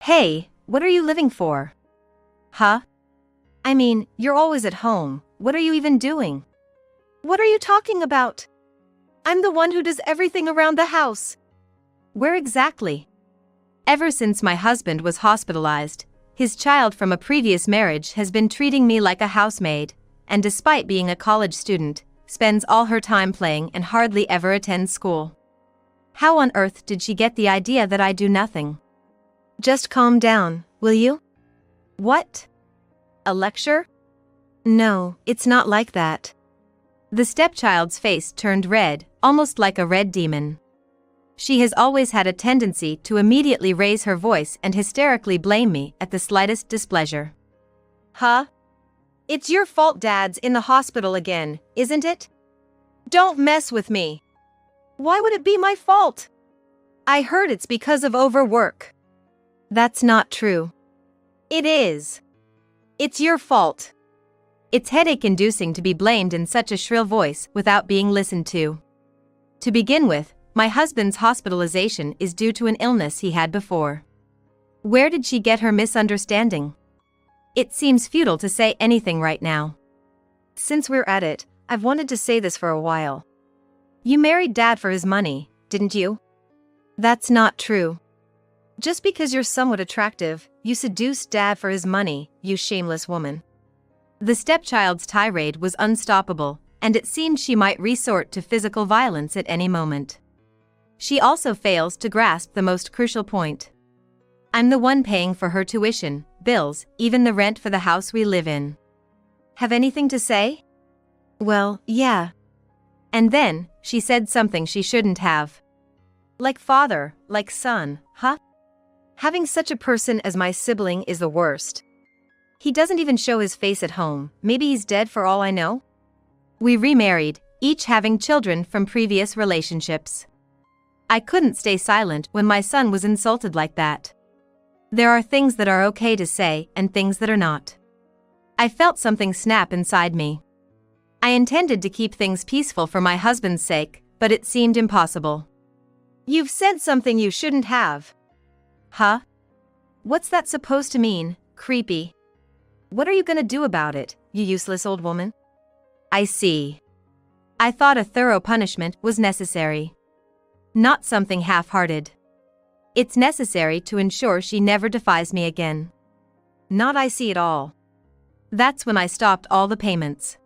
Hey, what are you living for? Huh? I mean, you're always at home. What are you even doing? What are you talking about? I'm the one who does everything around the house. Where exactly? Ever since my husband was hospitalized, his child from a previous marriage has been treating me like a housemaid, and despite being a college student, spends all her time playing and hardly ever attends school. How on earth did she get the idea that I do nothing? Just calm down, will you? What? A lecture? No, it's not like that. The stepchild's face turned red, almost like a red demon. She has always had a tendency to immediately raise her voice and hysterically blame me at the slightest displeasure. Huh? It's your fault Dad's in the hospital again, isn't it? Don't mess with me. Why would it be my fault? I heard it's because of overwork. That's not true. It is. It's your fault. It's headache-inducing to be blamed in such a shrill voice without being listened to. To begin with, my husband's hospitalization is due to an illness he had before. Where did she get her misunderstanding? It seems futile to say anything right now. Since we're at it, I've wanted to say this for a while. You married Dad for his money, didn't you? That's not true. Just because you're somewhat attractive, you seduced Dad for his money, you shameless woman. The stepchild's tirade was unstoppable, and it seemed she might resort to physical violence at any moment. She also fails to grasp the most crucial point. I'm the one paying for her tuition, bills, even the rent for the house we live in. Have anything to say? Well, yeah. And then, she said something she shouldn't have. Like father, like son, huh? Having such a person as my sibling is the worst. He doesn't even show his face at home. Maybe he's dead for all I know? We remarried, each having children from previous relationships. I couldn't stay silent when my son was insulted like that. There are things that are okay to say and things that are not. I felt something snap inside me. I intended to keep things peaceful for my husband's sake, but it seemed impossible. You've said something you shouldn't have. Huh? What's that supposed to mean, creepy? What are you gonna do about it, you useless old woman? I see. I thought a thorough punishment was necessary. Not something half-hearted. It's necessary to ensure she never defies me again. Not I see at all. That's when I stopped all the payments.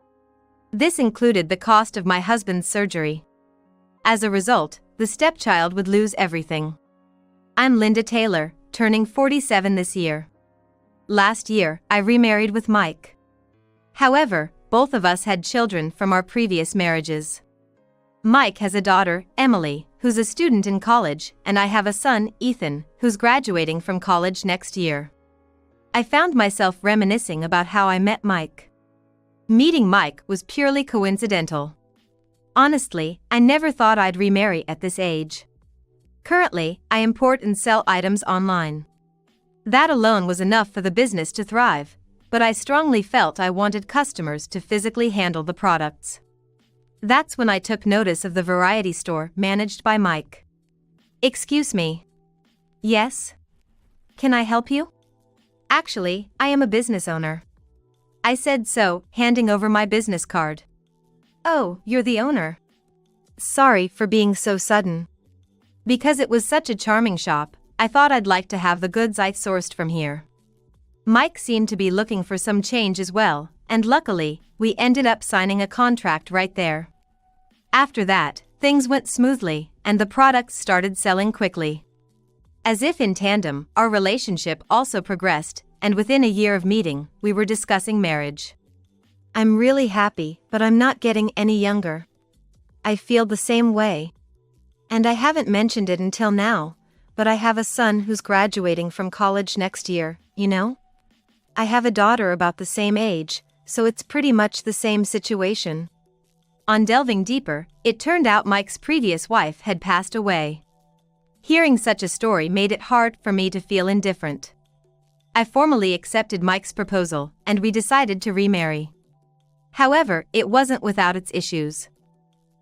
This included the cost of my husband's surgery. As a result, the stepchild would lose everything. I'm Linda Taylor, turning 47 this year. Last year, I remarried with Mike. However, both of us had children from our previous marriages. Mike has a daughter, Emily, who's a student in college, and I have a son, Ethan, who's graduating from college next year. I found myself reminiscing about how I met Mike. Meeting Mike was purely coincidental. Honestly, I never thought I'd remarry at this age. Currently, I import and sell items online. That alone was enough for the business to thrive, but I strongly felt I wanted customers to physically handle the products. That's when I took notice of the variety store managed by Mike. Excuse me. Yes? Can I help you? Actually, I am a business owner. I said so, handing over my business card. Oh, you're the owner. Sorry for being so sudden. Because it was such a charming shop, I thought I'd like to have the goods I sourced from here. Mike seemed to be looking for some change as well, and luckily, we ended up signing a contract right there. After that, things went smoothly, and the products started selling quickly. As if in tandem, our relationship also progressed, and within a year of meeting, we were discussing marriage. I'm really happy, but I'm not getting any younger. I feel the same way. And I haven't mentioned it until now, but I have a son who's graduating from college next year, you know? I have a daughter about the same age, so it's pretty much the same situation. On delving deeper, it turned out Mike's previous wife had passed away. Hearing such a story made it hard for me to feel indifferent. I formally accepted Mike's proposal, and we decided to remarry. However, it wasn't without its issues.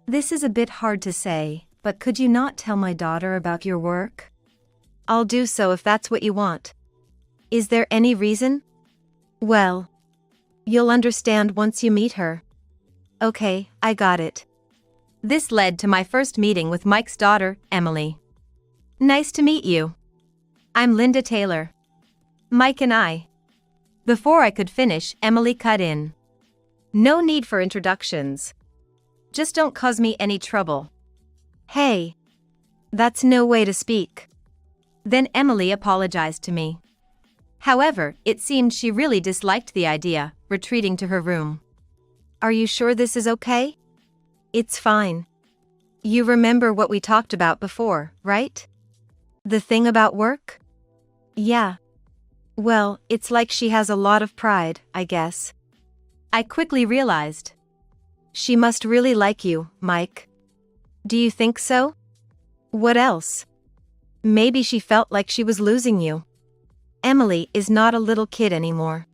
This is a bit hard to say, but could you not tell my daughter about your work? I'll do so if that's what you want. Is there any reason? Well, you'll understand once you meet her. Okay, I got it. This led to my first meeting with Mike's daughter, Emily. Nice to meet you. I'm Linda Taylor. Mike and I. Before I could finish, Emily cut in. No need for introductions. Just don't cause me any trouble. Hey. That's no way to speak. Then Emily apologized to me. However, it seemed she really disliked the idea, retreating to her room. Are you sure this is okay? It's fine. You remember what we talked about before, right? The thing about work? Yeah. Well, it's like she has a lot of pride, I guess. I quickly realized. She must really like you, Mike. Do you think so? What else? Maybe she felt like she was losing you. Emily is not a little kid anymore.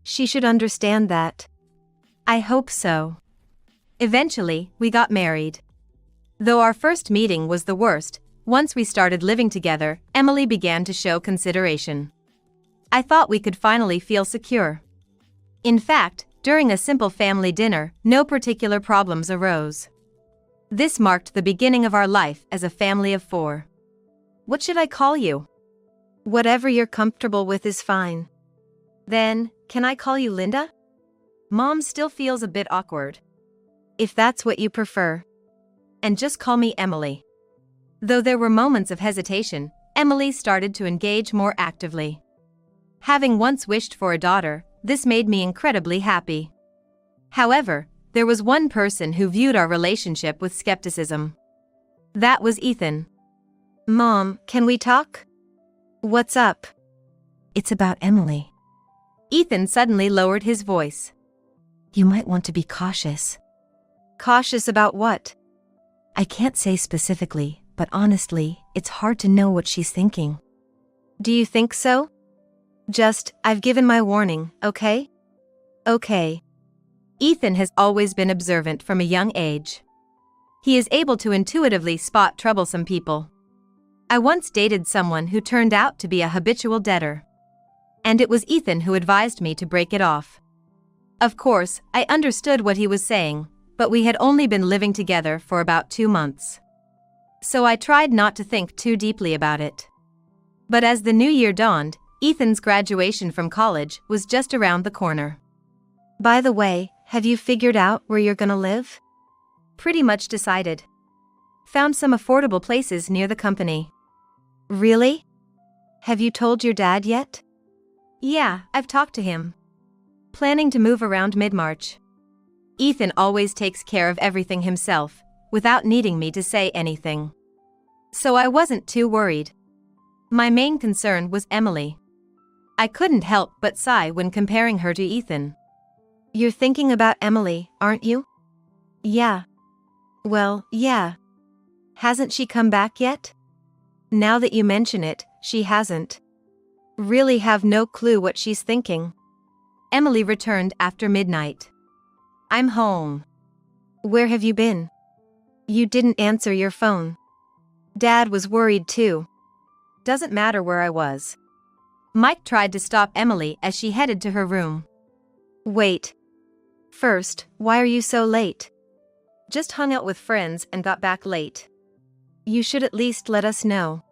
She should understand that. I hope so. Eventually, we got married. Though our first meeting was the worst, once we started living together, Emily began to show consideration. I thought we could finally feel secure. In fact, during a simple family dinner, no particular problems arose. This marked the beginning of our life as a family of 4. What should I call you? Whatever you're comfortable with is fine. Then, can I call you Linda? Mom still feels a bit awkward. If that's what you prefer. And just call me Emily. Though there were moments of hesitation, Emily started to engage more actively. Having once wished for a daughter, this made me incredibly happy. However, there was one person who viewed our relationship with skepticism. That was Ethan. Mom, can we talk? What's up? It's about Emily. Ethan suddenly lowered his voice. You might want to be cautious. Cautious about what? I can't say specifically, but honestly, it's hard to know what she's thinking. Do you think so? I've given my warning, okay? Okay. Ethan has always been observant from a young age. He is able to intuitively spot troublesome people. I once dated someone who turned out to be a habitual debtor. And it was Ethan who advised me to break it off. Of course, I understood what he was saying, but we had only been living together for about 2 months. So I tried not to think too deeply about it. But as the new year dawned, Ethan's graduation from college was just around the corner. By the way, have you figured out where you're gonna live? Pretty much decided. Found some affordable places near the company. Really? Have you told your dad yet? Yeah, I've talked to him. Planning to move around mid-March. Ethan always takes care of everything himself, without needing me to say anything. So I wasn't too worried. My main concern was Emily. I couldn't help but sigh when comparing her to Ethan. You're thinking about Emily, aren't you? Yeah. Well, yeah. Hasn't she come back yet? Now that you mention it, she hasn't. Really have no clue what she's thinking. Emily returned after midnight. I'm home. Where have you been? You didn't answer your phone. Dad was worried too. Doesn't matter where I was. Mike tried to stop Emily as she headed to her room. Wait. First, why are you so late? Just hung out with friends and got back late. You should at least let us know.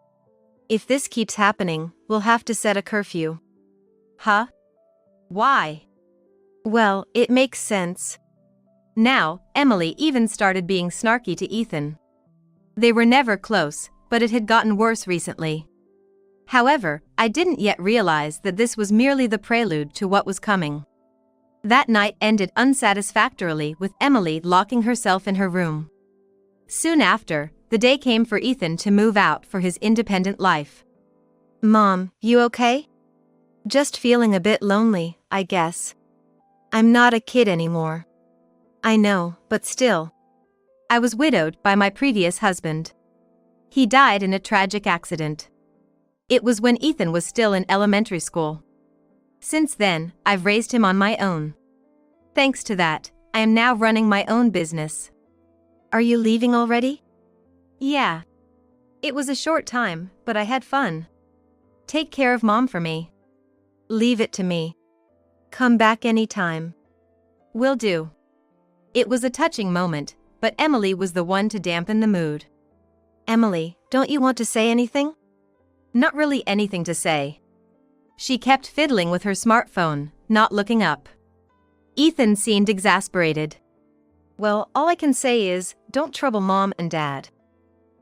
If this keeps happening, we'll have to set a curfew. Huh? Why? Well, it makes sense. Now, Emily even started being snarky to Ethan. They were never close, but it had gotten worse recently. However, I didn't yet realize that this was merely the prelude to what was coming. That night ended unsatisfactorily with Emily locking herself in her room. Soon after, the day came for Ethan to move out for his independent life. Mom, you okay? Just feeling a bit lonely, I guess. I'm not a kid anymore. I know, but still. I was widowed by my previous husband. He died in a tragic accident. It was when Ethan was still in elementary school. Since then, I've raised him on my own. Thanks to that, I am now running my own business. Are you leaving already? Yeah. It was a short time, but I had fun. Take care of Mom for me. Leave it to me. Come back anytime. Will do. It was a touching moment, but Emily was the one to dampen the mood. Emily, don't you want to say anything? Not really anything to say. She kept fiddling with her smartphone, not looking up. Ethan seemed exasperated. Well, all I can say is, don't trouble Mom and Dad.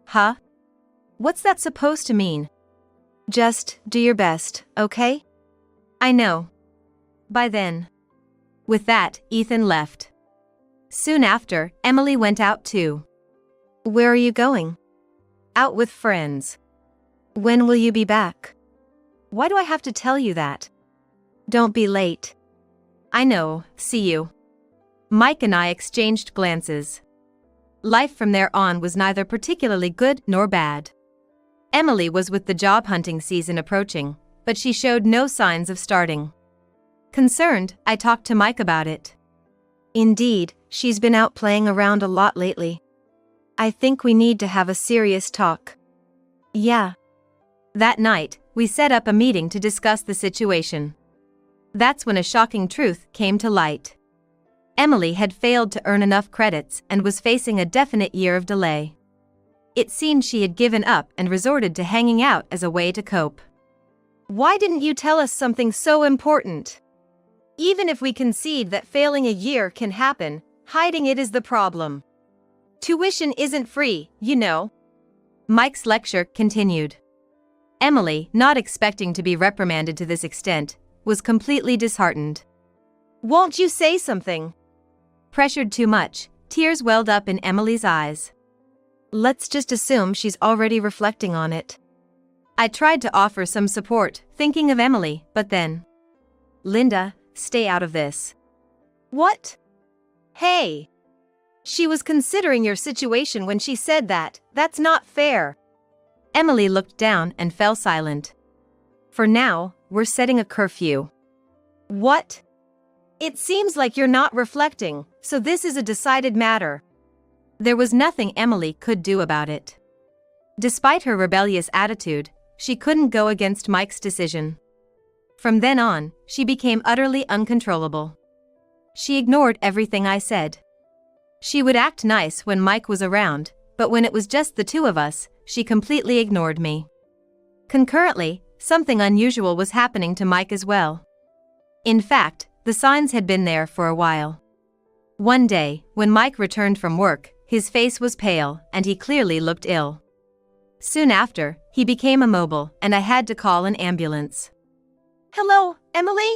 Huh? What's that supposed to mean? Just do your best, okay? I know. By then. With that, Ethan left. Soon after, Emily went out too. Where are you going? Out with friends. When will you be back? Why do I have to tell you that? Don't be late. I know, see you. Mike and I exchanged glances. Life from there on was neither particularly good nor bad. Emily was with the job hunting season approaching, but she showed no signs of starting. Concerned, I talked to Mike about it. Indeed, she's been out playing around a lot lately. I think we need to have a serious talk. Yeah. That night, we set up a meeting to discuss the situation. That's when a shocking truth came to light. Emily had failed to earn enough credits and was facing a definite year of delay. It seemed she had given up and resorted to hanging out as a way to cope. Why didn't you tell us something so important? Even if we concede that failing a year can happen, hiding it is the problem. Tuition isn't free, you know. Mike's lecture continued. Emily, not expecting to be reprimanded to this extent, was completely disheartened. Won't you say something? Pressured too much, tears welled up in Emily's eyes. Let's just assume she's already reflecting on it. I tried to offer some support, thinking of Emily, but then. Linda, stay out of this. What? Hey! She was considering your situation when she said that. That's not fair. Emily looked down and fell silent. For now, we're setting a curfew. What? It seems like you're not reflecting, so this is a decided matter. There was nothing Emily could do about it. Despite her rebellious attitude, she couldn't go against Mike's decision. From then on, she became utterly uncontrollable. She ignored everything I said. She would act nice when Mike was around, but when it was just the two of us, she completely ignored me. Concurrently, something unusual was happening to Mike as well. In fact, the signs had been there for a while. One day, when Mike returned from work, his face was pale and he clearly looked ill. Soon after, he became immobile and I had to call an ambulance. Hello, Emily?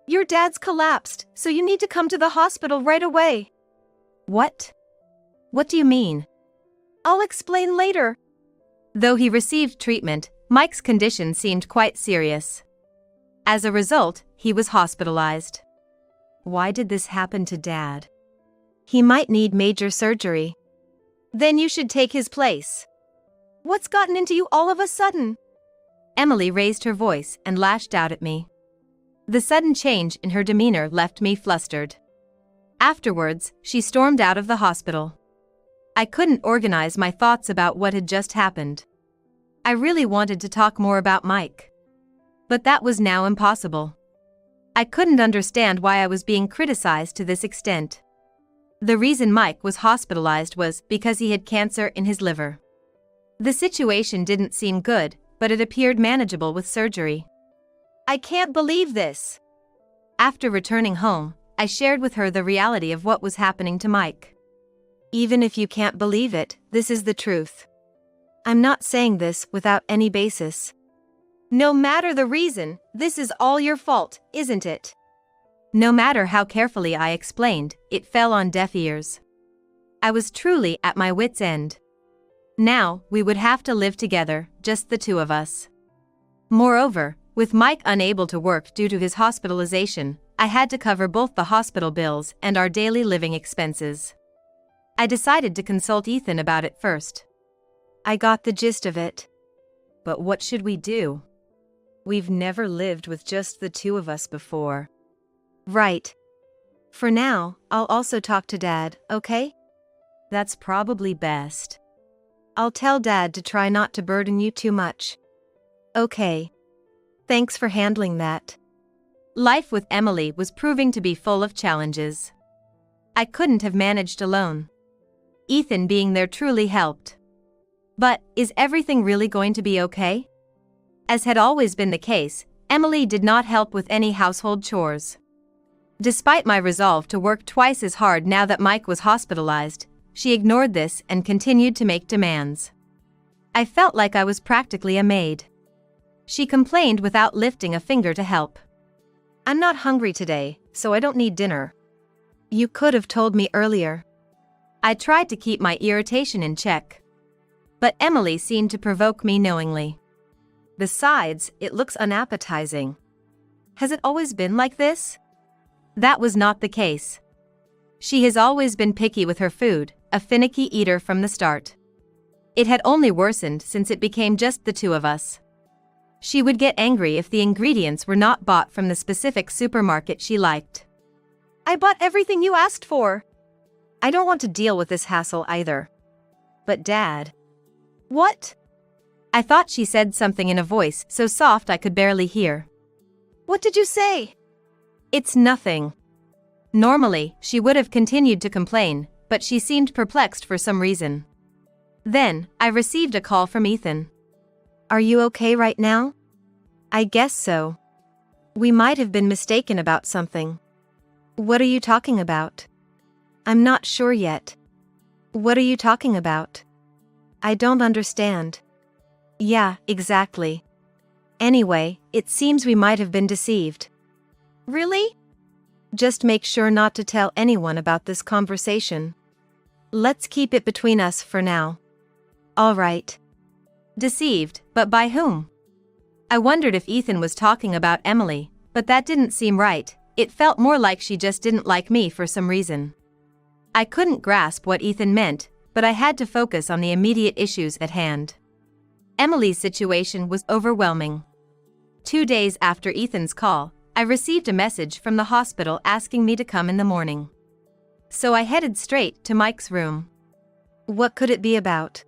Your dad's collapsed, so you need to come to the hospital right away. What? What do you mean? I'll explain later. Though he received treatment, Mike's condition seemed quite serious. As a result, he was hospitalized. Why did this happen to Dad? He might need major surgery. Then you should take his place. What's gotten into you all of a sudden? Emily raised her voice and lashed out at me. The sudden change in her demeanor left me flustered. Afterwards, she stormed out of the hospital. I couldn't organize my thoughts about what had just happened. I really wanted to talk more about Mike. But that was now impossible. I couldn't understand why I was being criticized to this extent. The reason Mike was hospitalized was because he had cancer in his liver. The situation didn't seem good, but it appeared manageable with surgery. I can't believe this. After returning home, I shared with her the reality of what was happening to Mike. Even if you can't believe it, this is the truth. I'm not saying this without any basis. No matter the reason, this is all your fault, isn't it? No matter how carefully I explained, it fell on deaf ears. I was truly at my wit's end. Now, we would have to live together, just the two of us. Moreover, with Mike unable to work due to his hospitalization, I had to cover both the hospital bills and our daily living expenses. I decided to consult Ethan about it first. I got the gist of it. But what should we do? We've never lived with just the two of us before. Right. For now, I'll also talk to Dad, okay? That's probably best. I'll tell Dad to try not to burden you too much. Okay. Thanks for handling that. Life with Emily was proving to be full of challenges. I couldn't have managed alone. Ethan being there truly helped. But, is everything really going to be okay? As had always been the case, Emily did not help with any household chores. Despite my resolve to work twice as hard now that Mike was hospitalized, she ignored this and continued to make demands. I felt like I was practically a maid. She complained without lifting a finger to help. I'm not hungry today, so I don't need dinner. You could have told me earlier. I tried to keep my irritation in check. But Emily seemed to provoke me knowingly. Besides, it looks unappetizing. Has it always been like this? That was not the case. She has always been picky with her food, a finicky eater from the start. It had only worsened since it became just the two of us. She would get angry if the ingredients were not bought from the specific supermarket she liked. I bought everything you asked for. I don't want to deal with this hassle either. But Dad. What? I thought she said something in a voice so soft I could barely hear. What did you say? It's nothing. Normally, she would have continued to complain, but she seemed perplexed for some reason. Then, I received a call from Ethan. Are you okay right now? I guess so. We might have been mistaken about something. What are you talking about? I'm not sure yet. What are you talking about? I don't understand. Yeah, exactly. Anyway, it seems we might have been deceived. Really? Just make sure not to tell anyone about this conversation. Let's keep it between us for now. All right. Deceived, but by whom? I wondered if Ethan was talking about Emily, but that didn't seem right. It felt more like she just didn't like me for some reason. I couldn't grasp what Ethan meant, but I had to focus on the immediate issues at hand. Emily's situation was overwhelming. 2 days after Ethan's call, I received a message from the hospital asking me to come in the morning. So I headed straight to Mike's room. What could it be about?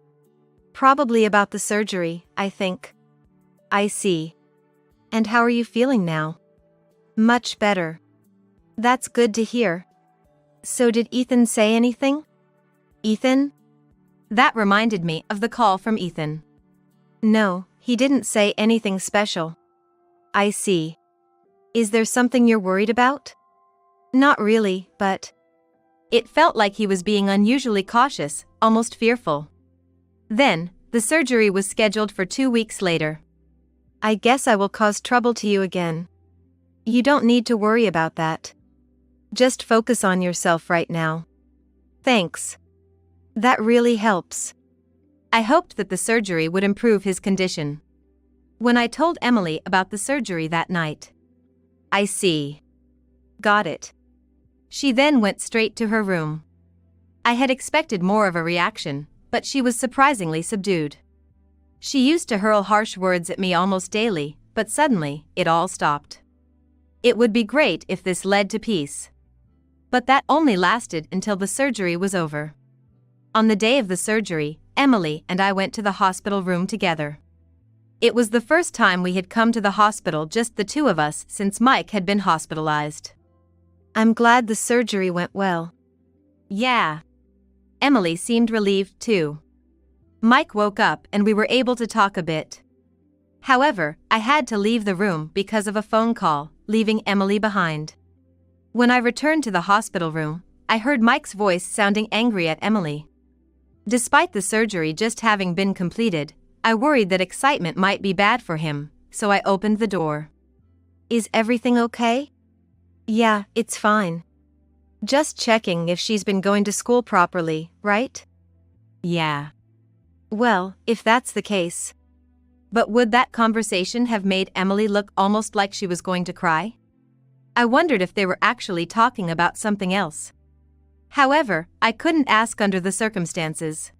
Probably about the surgery, I think. I see. And how are you feeling now? Much better. That's good to hear. So did Ethan say anything? Ethan? That reminded me of the call from Ethan. No, he didn't say anything special. I see. Is there something you're worried about? Not really, but... It felt like he was being unusually cautious, almost fearful. Then, the surgery was scheduled for 2 weeks later. I guess I will cause trouble to you again. You don't need to worry about that. Just focus on yourself right now. Thanks. That really helps. I hoped that the surgery would improve his condition. When I told Emily about the surgery that night. I see. Got it. She then went straight to her room. I had expected more of a reaction, but she was surprisingly subdued. She used to hurl harsh words at me almost daily, but suddenly, it all stopped. It would be great if this led to peace. But that only lasted until the surgery was over. On the day of the surgery, Emily and I went to the hospital room together. It was the first time we had come to the hospital, just the two of us, since Mike had been hospitalized. I'm glad the surgery went well. Yeah. Emily seemed relieved too. Mike woke up and we were able to talk a bit. However, I had to leave the room because of a phone call, leaving Emily behind. When I returned to the hospital room, I heard Mike's voice sounding angry at Emily. Despite the surgery just having been completed, I worried that excitement might be bad for him, so I opened the door. Is everything okay? Yeah, it's fine. Just checking if she's been going to school properly, right? Yeah. Well, if that's the case. But would that conversation have made Emily look almost like she was going to cry? I wondered if they were actually talking about something else. However, I couldn't ask under the circumstances.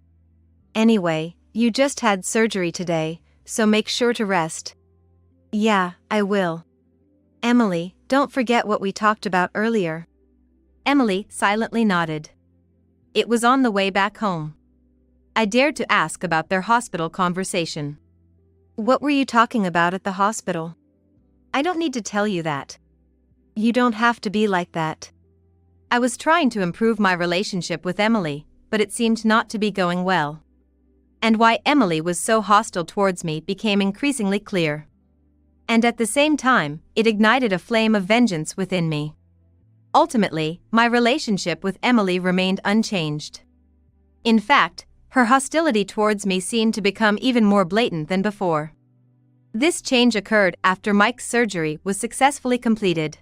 Anyway, you just had surgery today, so make sure to rest. Yeah, I will. Emily, don't forget what we talked about earlier. Emily silently nodded. It was on the way back home. I dared to ask about their hospital conversation. What were you talking about at the hospital? I don't need to tell you that. You don't have to be like that. I was trying to improve my relationship with Emily, but it seemed not to be going well. And why Emily was so hostile towards me became increasingly clear. And at the same time, it ignited a flame of vengeance within me. Ultimately, my relationship with Emily remained unchanged. In fact, her hostility towards me seemed to become even more blatant than before. This change occurred after Mike's surgery was successfully completed.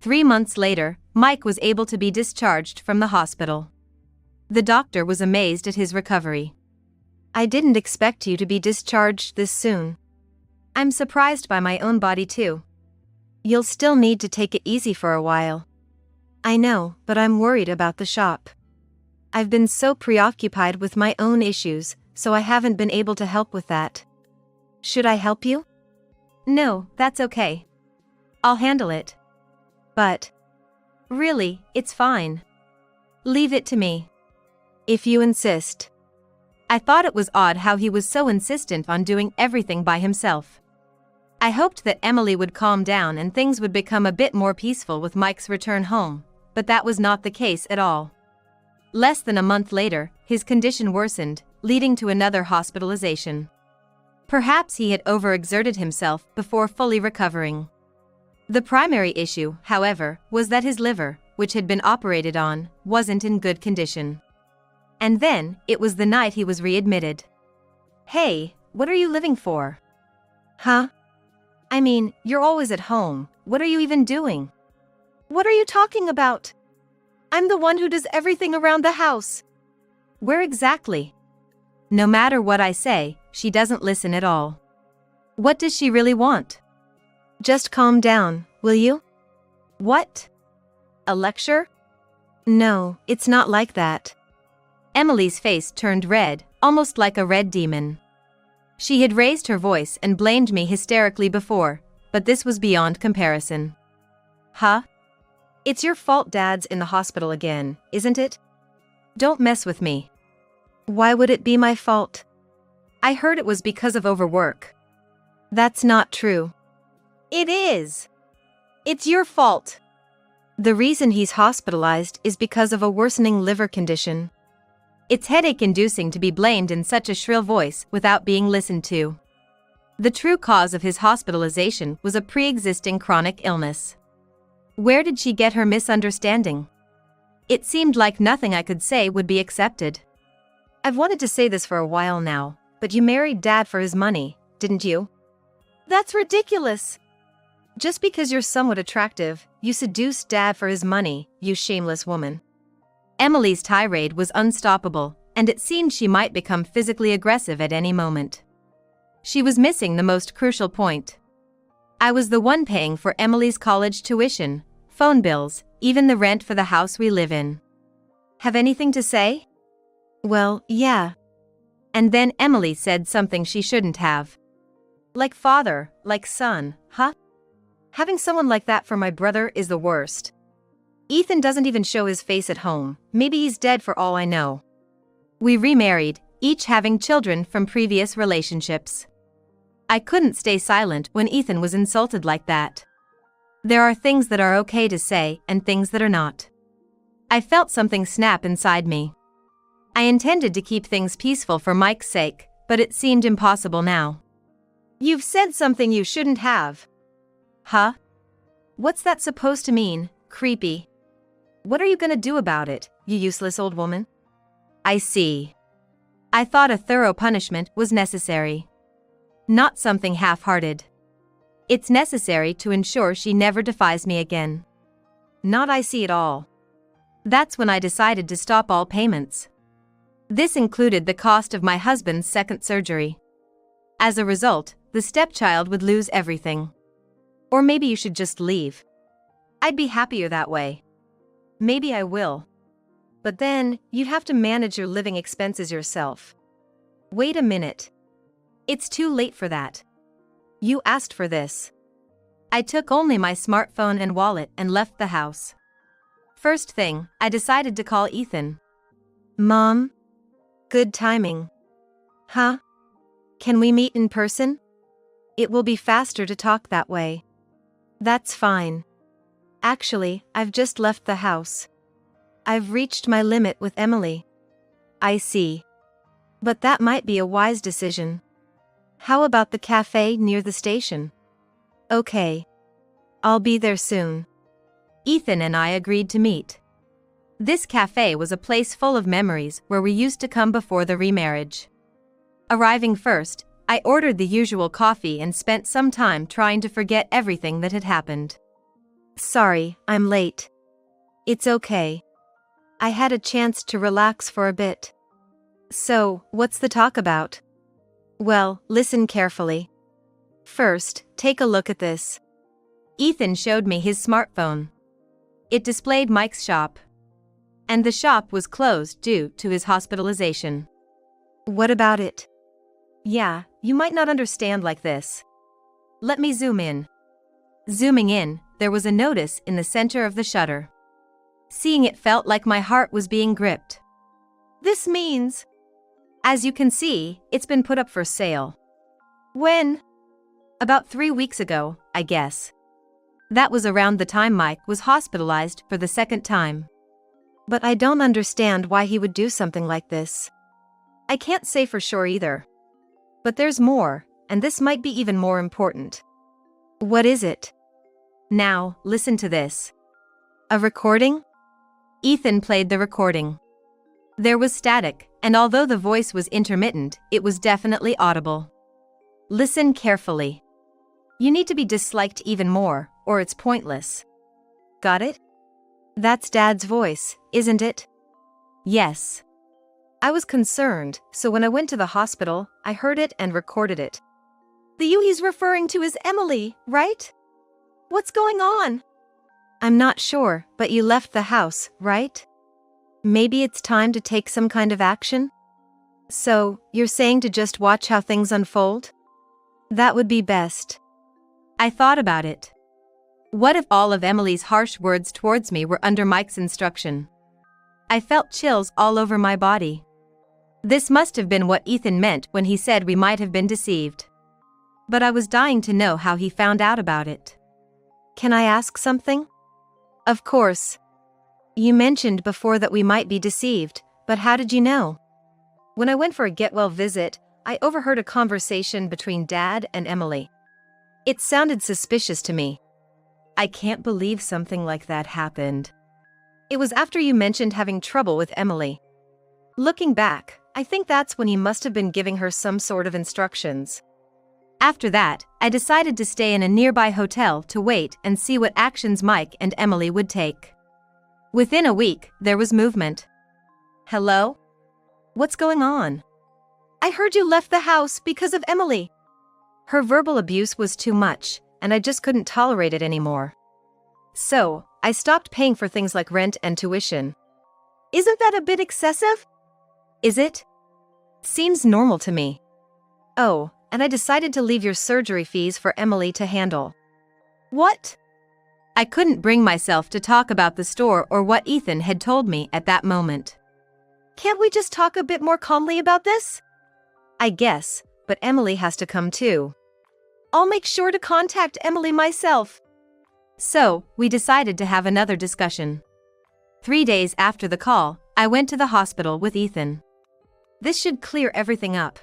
3 months later, Mike was able to be discharged from the hospital. The doctor was amazed at his recovery. I didn't expect you to be discharged this soon. I'm surprised by my own body too. You'll still need to take it easy for a while. I know, but I'm worried about the shop. I've been so preoccupied with my own issues, so I haven't been able to help with that. Should I help you? No, that's okay. I'll handle it. But really, it's fine. Leave it to me. If you insist. I thought it was odd how he was so insistent on doing everything by himself. I hoped that Emily would calm down and things would become a bit more peaceful with Mike's return home, but that was not the case at all. Less than a month later, his condition worsened, leading to another hospitalization. Perhaps he had overexerted himself before fully recovering. The primary issue, however, was that his liver, which had been operated on, wasn't in good condition. And then, it was the night he was readmitted. Hey, what are you living for? Huh? I mean, you're always at home. What are you even doing? What are you talking about? I'm the one who does everything around the house. Where exactly? No matter what I say, she doesn't listen at all. What does she really want? Just calm down, will you? What? A lecture? No, it's not like that. Emily's face turned red, almost like a red demon. She had raised her voice and blamed me hysterically before, but this was beyond comparison. Huh? It's your fault Dad's in the hospital again, isn't it? Don't mess with me. Why would it be my fault? I heard it was because of overwork. That's not true. It is. It's your fault. The reason he's hospitalized is because of a worsening liver condition. It's headache-inducing to be blamed in such a shrill voice without being listened to. The true cause of his hospitalization was a pre-existing chronic illness. Where did she get her misunderstanding? It seemed like nothing I could say would be accepted. I've wanted to say this for a while now, but you married Dad for his money, didn't you? That's ridiculous. Just because you're somewhat attractive, you seduced Dad for his money, you shameless woman. Emily's tirade was unstoppable, and it seemed she might become physically aggressive at any moment. She was missing the most crucial point. I was the one paying for Emily's college tuition, phone bills, even the rent for the house we live in. Have anything to say? Well, yeah. And then Emily said something she shouldn't have. Like father, like son, huh? Having someone like that for my brother is the worst. Ethan doesn't even show his face at home. Maybe he's dead for all I know. We remarried, each having children from previous relationships. I couldn't stay silent when Ethan was insulted like that. There are things that are okay to say and things that are not. I felt something snap inside me. I intended to keep things peaceful for Mike's sake, but it seemed impossible now. You've said something you shouldn't have. Huh? What's that supposed to mean, creepy? What are you gonna do about it, you useless old woman? I see. I thought a thorough punishment was necessary. Not something half-hearted. It's necessary to ensure she never defies me again. Not I see it all. That's when I decided to stop all payments. This included the cost of my husband's second surgery. As a result, the stepchild would lose everything. Or maybe you should just leave. I'd be happier that way. Maybe I will. But then, you'd have to manage your living expenses yourself. Wait a minute. It's too late for that. You asked for this. I took only my smartphone and wallet and left the house. First thing, I decided to call Ethan. Mom? Good timing. Huh? Can we meet in person? It will be faster to talk that way. That's fine. Actually, I've just left the house. I've reached my limit with Emily. I see. But that might be a wise decision. How about the cafe near the station? Okay. I'll be there soon. Ethan and I agreed to meet. This cafe was a place full of memories where we used to come before the remarriage. Arriving first, I ordered the usual coffee and spent some time trying to forget everything that had happened. Sorry, I'm late. It's okay. I had a chance to relax for a bit. So, what's the talk about? Well, listen carefully. First, take a look at this. Ethan showed me his smartphone. It displayed Mike's shop. And the shop was closed due to his hospitalization. What about it? Yeah, you might not understand like this. Let me zoom in. Zooming in, there was a notice in the center of the shutter. Seeing it felt like my heart was being gripped. This means, as you can see, it's been put up for sale. When? About 3 weeks ago, I guess. That was around the time Mike was hospitalized for the second time. But I don't understand why he would do something like this. I can't say for sure either. But there's more, and this might be even more important. What is it? Now, listen to this. A recording? Ethan played the recording. There was static, and although the voice was intermittent, it was definitely audible. Listen carefully. You need to be disliked even more, or it's pointless. Got it? That's Dad's voice, isn't it? Yes. I was concerned, so when I went to the hospital, I heard it and recorded it. The you he's referring to is Emily, right? What's going on? I'm not sure, but you left the house, right? Maybe it's time to take some kind of action? So, you're saying to just watch how things unfold? That would be best. I thought about it. What if all of Emily's harsh words towards me were under Mike's instruction? I felt chills all over my body. This must have been what Ethan meant when he said we might have been deceived. But I was dying to know how he found out about it. Can I ask something? Of course. You mentioned before that we might be deceived, but how did you know? When I went for a get-well visit, I overheard a conversation between Dad and Emily. It sounded suspicious to me. I can't believe something like that happened. It was after you mentioned having trouble with Emily. Looking back, I think that's when he must have been giving her some sort of instructions. After that, I decided to stay in a nearby hotel to wait and see what actions Mike and Emily would take. Within a week, there was movement. Hello? What's going on? I heard you left the house because of Emily. Her verbal abuse was too much, and I just couldn't tolerate it anymore. So, I stopped paying for things like rent and tuition. Isn't that a bit excessive? Is it? Seems normal to me. Oh, and I decided to leave your surgery fees for Emily to handle. What? I couldn't bring myself to talk about the store or what Ethan had told me at that moment. Can't we just talk a bit more calmly about this? I guess, but Emily has to come too. I'll make sure to contact Emily myself. So, we decided to have another discussion. 3 days after the call, I went to the hospital with Ethan. This should clear everything up.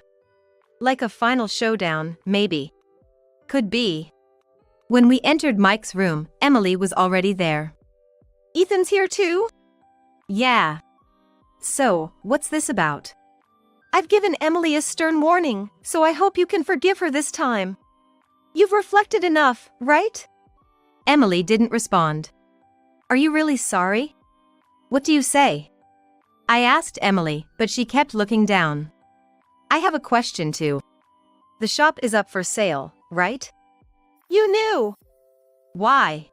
Like a final showdown, maybe. Could be. When we entered Mike's room, Emily was already there. Ethan's here too? Yeah. So, what's this about? I've given Emily a stern warning, so I hope you can forgive her this time. You've reflected enough, right? Emily didn't respond. Are you really sorry? What do you say? I asked Emily, but she kept looking down. I have a question too. The shop is up for sale, right? You knew. Why?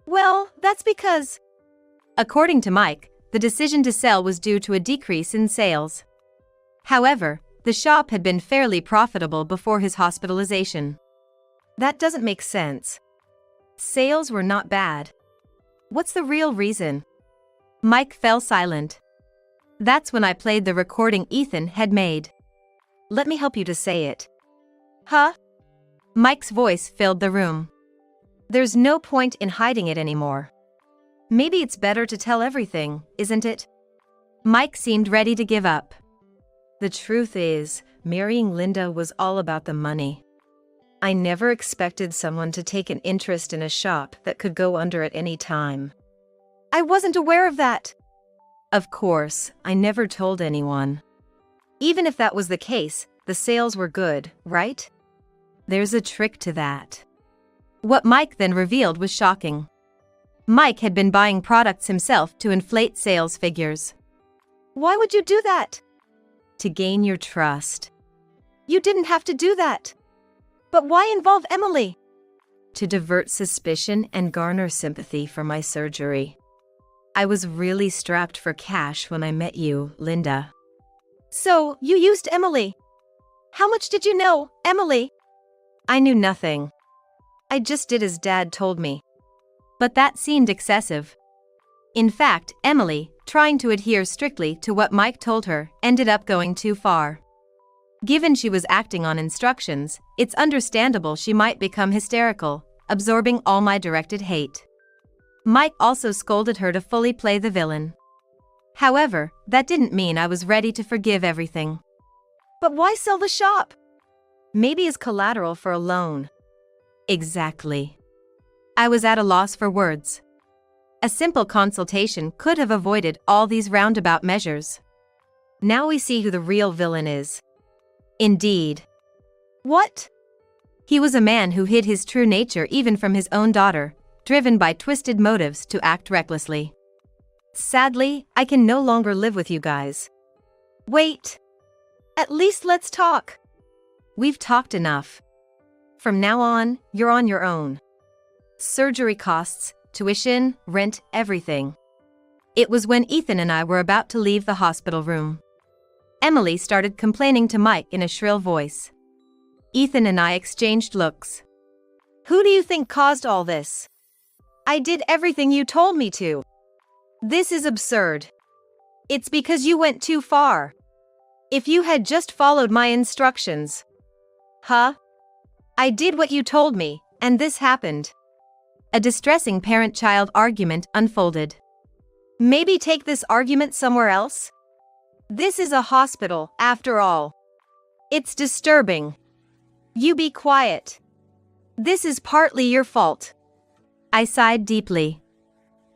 Well, that's because, according to Mike, the decision to sell was due to a decrease in sales. However, the shop had been fairly profitable before his hospitalization. That doesn't make sense. Sales were not bad. What's the real reason? Mike fell silent. That's when I played the recording Ethan had made. Let me help you to say it. Huh? Mike's voice filled the room. There's no point in hiding it anymore. Maybe it's better to tell everything, isn't it? Mike seemed ready to give up. The truth is, marrying Linda was all about the money. I never expected someone to take an interest in a shop that could go under at any time. I wasn't aware of that. Of course, I never told anyone. Even if that was the case, the sales were good, right? There's a trick to that. What Mike then revealed was shocking. Mike had been buying products himself to inflate sales figures. Why would you do that? To gain your trust. You didn't have to do that. But why involve Emily? To divert suspicion and garner sympathy for my surgery. I was really strapped for cash when I met you, Linda. So, you used Emily. How much did you know, Emily? I knew nothing. I just did as Dad told me. But that seemed excessive. In fact, Emily, trying to adhere strictly to what Mike told her, ended up going too far. Given she was acting on instructions, it's understandable she might become hysterical, absorbing all my directed hate. Mike also scolded her to fully play the villain. However, that didn't mean I was ready to forgive everything. But why sell the shop? Maybe as collateral for a loan. Exactly. I was at a loss for words. A simple consultation could have avoided all these roundabout measures. Now we see who the real villain is. Indeed. What? He was a man who hid his true nature even from his own daughter, driven by twisted motives to act recklessly. Sadly, I can no longer live with you guys. Wait. At least let's talk. We've talked enough. From now on, you're on your own. Surgery costs, tuition, rent, everything. It was when Ethan and I were about to leave the hospital room. Emily started complaining to Mike in a shrill voice. Ethan and I exchanged looks. Who do you think caused all this? I did everything you told me to. This is absurd. It's because you went too far. If you had just followed my instructions. Huh? I did what you told me, and this happened. A distressing parent-child argument unfolded. Maybe take this argument somewhere else? This is a hospital, after all. It's disturbing. You be quiet. This is partly your fault. I sighed deeply.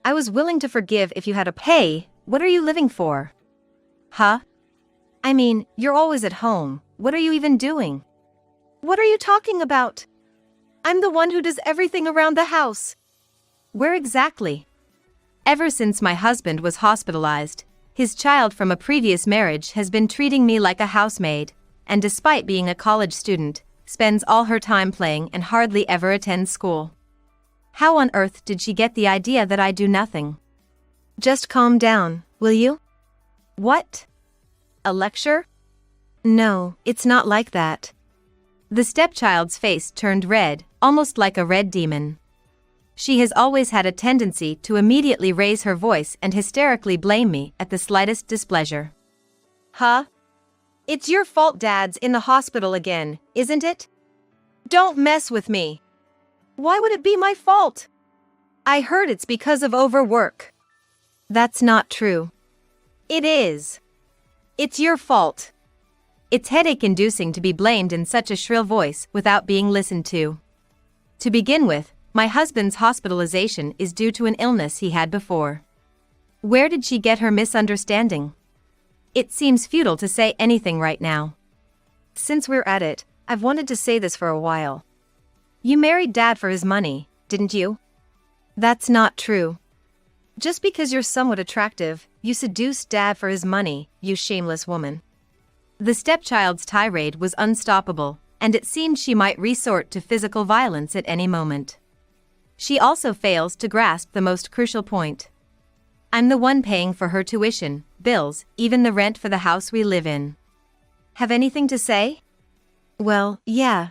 I was willing to forgive if you had a Hey, what are you living for? Huh? I mean, you're always at home. What are you even doing? What are you talking about? I'm the one who does everything around the house. Where exactly? Ever since my husband was hospitalized, his child from a previous marriage has been treating me like a housemaid, and despite being a college student, spends all her time playing and hardly ever attends school. How on earth did she get the idea that I do nothing? Just calm down, will you? What? A lecture? No, it's not like that. The stepchild's face turned red, almost like a red demon. She has always had a tendency to immediately raise her voice and hysterically blame me at the slightest displeasure. Huh? It's your fault Dad's in the hospital again, isn't it? Don't mess with me. Why would it be my fault? I heard it's because of overwork. That's not true. It is. It's your fault. It's headache-inducing to be blamed in such a shrill voice without being listened to. To begin with, my husband's hospitalization is due to an illness he had before. Where did she get her misunderstanding? It seems futile to say anything right now. Since we're at it, I've wanted to say this for a while. You married Dad for his money, didn't you? That's not true. Just because you're somewhat attractive, you seduced Dad for his money, you shameless woman. The stepchild's tirade was unstoppable, and it seemed she might resort to physical violence at any moment. She also fails to grasp the most crucial point. I'm the one paying for her tuition, bills, even the rent for the house we live in. Have anything to say? Well, yeah,